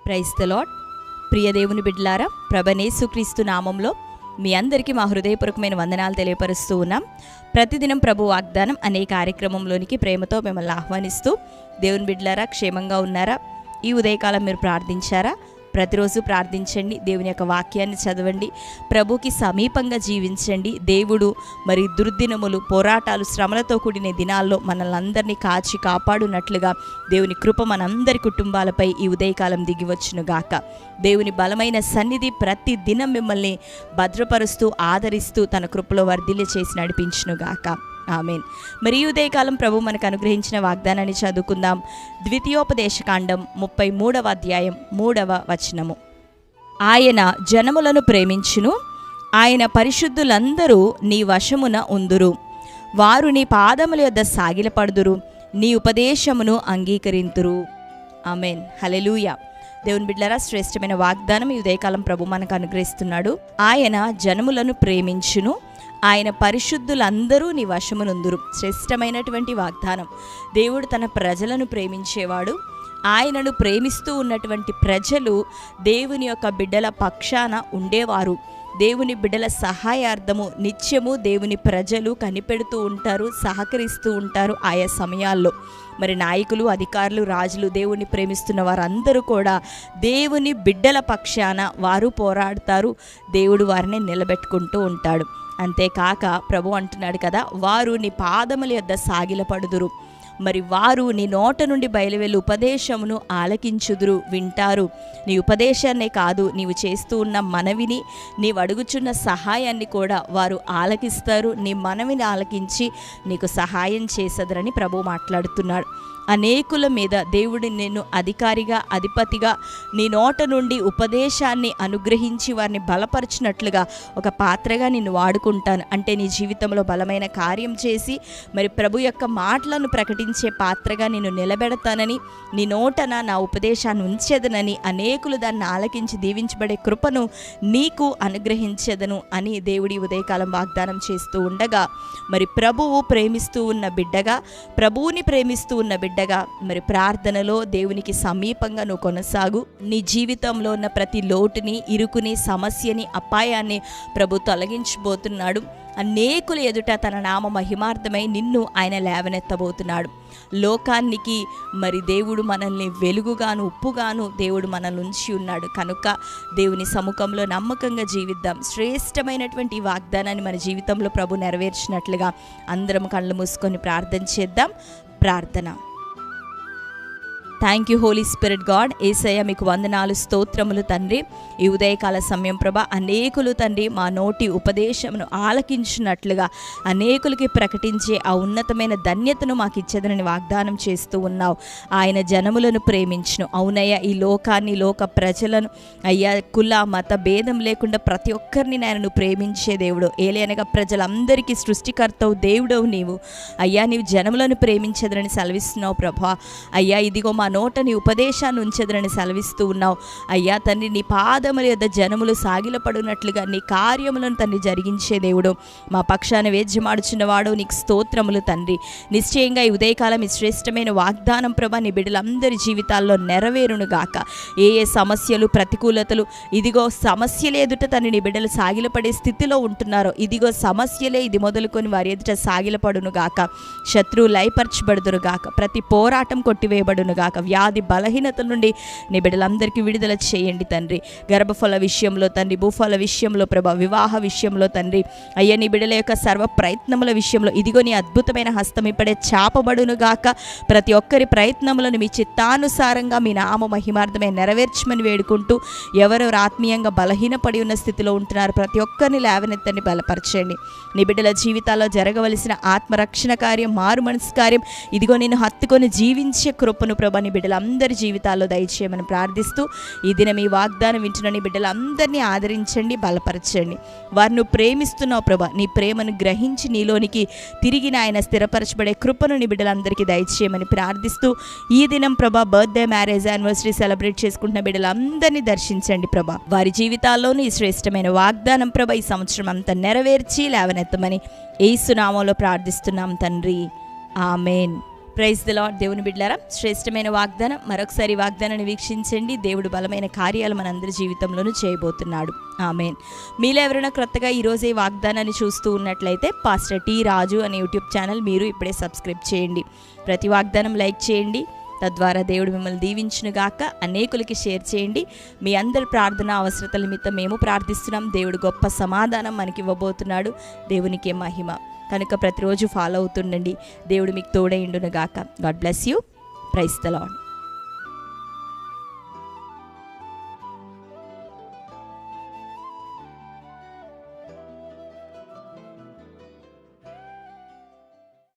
Praise the lord. ప్రియ దేవుని బిడ్డలారా, ప్రభుయేసుక్రీస్తు నామంలో మీ అందరికీ మా హృదయపూర్వకమైన వందనాలు తెలియపరుస్తూ ఉన్నాం. ప్రతిదినం ప్రభు వాగ్దానం అనే కార్యక్రమంలోనికి ప్రేమతో మిమ్మల్ని ఆహ్వానిస్తూ, దేవుని బిడ్డలారా క్షేమంగా ఉన్నారా? ఈ ఉదయకాలం మీరు ప్రార్థించారా? ప్రతిరోజు ప్రార్థించండి, దేవుని యొక్క వాక్యాన్ని చదవండి, ప్రభుకి సమీపంగా జీవించండి. దేవుడు మరి దుర్దినములు, పోరాటాలు, శ్రమలతో కూడిన దినాల్లో మనల్ని అందరినీ కాచి కాపాడునట్లుగా దేవుని కృప మనందరి కుటుంబాలపై ఈ ఉదయకాలం దిగివచ్చును గాక. దేవుని బలమైన సన్నిధి ప్రతి దినం మిమ్మల్ని భద్రపరుస్తూ ఆదరిస్తూ తన కృపలో వర్ధిల్లి చేసి నడిపించును గాక. ఆమేన్. మరి ఈ ఉదయకాలం ప్రభు మనకు అనుగ్రహించిన వాగ్దానాన్ని చదువుకుందాం. ద్వితీయోపదేశకాండం 33వ అధ్యాయం 3వ వచనము. ఆయన జనములను ప్రేమించును, ఆయన పరిశుద్ధులందరూ నీ వశమున ఉందురు, వారు నీ పాదముల యొద్ద సాగిలపడుదురు, నీ ఉపదేశమును అంగీకరింతురు. ఆమేన్. హల్లెలూయా. దేవుని బిడ్డలారా, శ్రేష్టమైన వాగ్దానం ఈ ఉదయకాలం ప్రభు మనకు అనుగ్రహిస్తున్నాడు. ఆయన జనములను ప్రేమించును, ఆయన పరిశుద్ధులందరూ నీ వశమునందురు. శ్రేష్టమైనటువంటి వాగ్దానం. దేవుడు తన ప్రజలను ప్రేమించేవాడు. ఆయనను ప్రేమిస్తూ ఉన్నటువంటి ప్రజలు దేవుని యొక్క బిడ్డల పక్షాన ఉండేవారు. దేవుని బిడ్డల సహాయార్థము నిత్యము దేవుని ప్రజలు కనిపెడుతూ ఉంటారు, సహకరిస్తూ ఉంటారు. ఆయా సమయాల్లో మరి నాయకులు, అధికారులు, రాజులు, దేవుని ప్రేమిస్తున్న వారందరూ కూడా దేవుని బిడ్డల పక్షాన వారు పోరాడతారు. దేవుడు వారిని నిలబెట్టుకుంటూ ఉంటాడు. అంతేకాక ప్రభు అంటున్నాడు కదా, వారు నీ పాదముల యొద్ద సాగిలపడుదురు, మరి వారు నీ నోట నుండి బయలువెళ్ళి ఉపదేశమును ఆలకించుదురు, వింటారు. నీ ఉపదేశాన్నే కాదు, నీవు చేస్తూ ఉన్న మనవిని, నీవు అడుగుచున్న సహాయాన్ని కూడా వారు ఆలకిస్తారు. నీ మనవిని ఆలకించి నీకు సహాయం చేసదరని ప్రభు మాట్లాడుతున్నాడు. అనేకుల మీద దేవుడు నిన్ను అధికారిగా, అధిపతిగా, నీ నోట నుండి ఉపదేశాన్ని అనుగ్రహించి వారిని బలపరిచినట్లుగా ఒక పాత్రగా నిన్ను వాడుకుంటాను. అంటే నీ జీవితంలో బలమైన కార్యం చేసి మరి ప్రభు యొక్క మాటలను ప్రకటించే పాత్రగా నిన్ను నిలబెడతానని, నీ నోటన నా ఉపదేశాన్ని ఉంచేదనని, అనేకులు దాన్ని ఆలకించి దీవించబడే కృపను నీకు అనుగ్రహించేదను అని దేవుడి ఉదయకాలం వాగ్దానం చేస్తూ ఉండగా, మరి ప్రభువు ప్రేమిస్తూ ఉన్న బిడ్డగా, ప్రభువుని ప్రేమిస్తూ ఉన్న బిడ్డగా మరి ప్రార్థనలో దేవునికి సమీపంగా నువ్వు కొనసాగు. నీ జీవితంలో ఉన్న ప్రతి లోటుని, ఇరుకుని, సమస్యని, అపాయాన్ని ప్రభు తొలగించబోతున్నాడు. అనేకుల ఎదుట తన నామ మహిమార్థమై నిన్ను ఆయన లేవనెత్తబోతున్నాడు. లోకానికి మరి దేవుడు మనల్ని వెలుగుగాను, ఉప్పుగాను దేవుడు మనల్ని ఉంచి ఉన్నాడు. కనుక దేవుని సముఖంలో నమ్మకంగా జీవిద్దాం. శ్రేష్టమైనటువంటి ఈ వాగ్దానాన్ని మన జీవితంలో ప్రభు నెరవేర్చినట్లుగా అందరం కళ్ళు మూసుకొని ప్రార్థన చేద్దాం. ప్రార్థన. Thank you holy spirit God. యేసయ్య మీకు వందనాలు, స్తోత్రములు తండ్రి. ఈ ఉదయకాల సమయం ప్రభా, అనేకులు తండ్రి మా నోటి ఉపదేశమును ఆలకించినట్లుగా అనేకులకి ప్రకటించే ఆ ఉన్నతమైన ధన్యతను మాకు ఇచ్చేదని వాగ్దానం చేస్తూ ఉన్నావు. ఆయన జనములను ప్రేమించును. అవునయ్యా, ఈ లోకాన్ని, లోక ప్రజలను అయ్యా కుల మత భేదం లేకుండా ప్రతి ఒక్కరిని నేను ప్రేమించే దేవుడు. ఏలైనగా ప్రజలందరికీ సృష్టికర్తవు దేవుడవు నీవు. అయ్యా, నీవు జనములను ప్రేమించేదని సెలవిస్తున్నావు ప్రభా. అయ్యా, ఇదిగో మా నోట నీ ఉపదేశాన్ని ఉంచెదరని సెలవిస్తూ ఉన్నావు. అయ్యా తండ్రి, నీ పాదముల యొద్ద జనములు సాగిలపడినట్లుగా నీ కార్యములను తండ్రి జరిగించే దేవుడు, మా పక్షాన వేద్యమాడుచున్నవాడు, నీకు స్తోత్రములు తండ్రి. నిశ్చయంగా ఈ ఉదయకాలం ఈ శ్రేష్టమైన వాగ్దానం ప్రభా నీ బిడ్డలందరి జీవితాల్లో నెరవేరును గాక. ఏ ఏ సమస్యలు, ప్రతికూలతలు, ఇదిగో సమస్యలే ఎదుట తండ్రి నీ బిడ్డలు సాగిలపడే స్థితిలో ఉంటున్నారో, ఇదిగో సమస్యలే ఇది మొదలుకొని వారి ఎదుట సాగిలపడును గాక. శత్రువు లయపరచబడుదురు గాక. ప్రతి పోరాటం కొట్టివేయబడును గాక. వ్యాధి బలహీనతల నుండి నీ బిడ్డలందరికీ విడుదల చేయండి తండ్రి. గర్భఫల విషయంలో తండ్రి, భూఫల విషయంలో ప్రభా, వివాహ విషయంలో తండ్రి, అయ్యా నీ బిడ్డల యొక్క సర్వ ప్రయత్నముల విషయంలో ఇదిగో నీ అద్భుతమైన హస్తం ఇప్పుడే చాపబడును గాక. ప్రతి ఒక్కరి ప్రయత్నములను మీ చిత్తానుసారంగా మీ నామ మహిమార్థమే నెరవేర్చమని వేడుకుంటూ, ఎవరెవరు ఆత్మీయంగా బలహీనపడి ఉన్న స్థితిలో ఉంటున్నారు ప్రతి ఒక్కరిని లేవనెత్తని బలపరచండి. నీ బిడ్డల జీవితాల్లో జరగవలసిన ఆత్మరక్షణ కార్యం, మారు మనసు కార్యం, ఇదిగో నేను హత్తుకొని జీవించే కృపను ప్రభా నీ బిడ్డలందరి జీవితాల్లో దయచేయమని ప్రార్థిస్తూ, ఈ దినం ఈ వాగ్దానం వింటున్న నీ బిడ్డలందరినీ ఆదరించండి, బలపరచండి. వారిని ప్రేమిస్తున్నావు ప్రభా. నీ ప్రేమను గ్రహించి నీలోనికి తిరిగి ఆయన స్థిరపరచబడే కృపను నీ బిడ్డలందరికీ దయచేయమని ప్రార్థిస్తూ, ఈ దినం ప్రభా బర్త్డే, మ్యారేజ్, యానివర్సరీ సెలబ్రేట్ చేసుకుంటున్న బిడ్డలందరినీ దర్శించండి ప్రభా. వారి జీవితాల్లోని ఈ శ్రేష్టమైన వాగ్దానం ప్రభా ఈ సంవత్సరం అంతా నెరవేర్చి లేవనెత్తమని యేసు నామములో ప్రార్థిస్తున్నాం తండ్రి. ఆమేన్. Praise the Lord. దేవుని బిడ్డలారా, శ్రేష్టమైన వాగ్దానం. మరొకసారి వాగ్దానాన్ని వీక్షించండి. దేవుడు బలమైన కార్యాలు మనందరి జీవితంలోనూ చేయబోతున్నాడు. ఆమేన్. మీలో ఎవరైనా క్రొత్తగా ఈరోజే వాగ్దానాన్ని చూస్తూ ఉన్నట్లయితే పాస్టర్ టి రాజు అనే యూట్యూబ్ ఛానల్ మీరు ఇప్పుడే సబ్స్క్రైబ్ చేయండి. ప్రతి వాగ్దానం లైక్ చేయండి. తద్వారా దేవుడు మిమ్మల్ని దీవించునుగాక. అనేకులకి షేర్ చేయండి. మీ అందరి ప్రార్థన అవసరతల నిమిత్తం మేము ప్రార్థిస్తున్నాం. దేవుడు గొప్ప సమాధానం మనకి ఇవ్వబోతున్నాడు. దేవునికే మహిమ. కనుక ప్రతిరోజు ఫాలో అవుతుండండి. దేవుడు మీకు తోడైండునుగాక. God bless you. Praise the lord.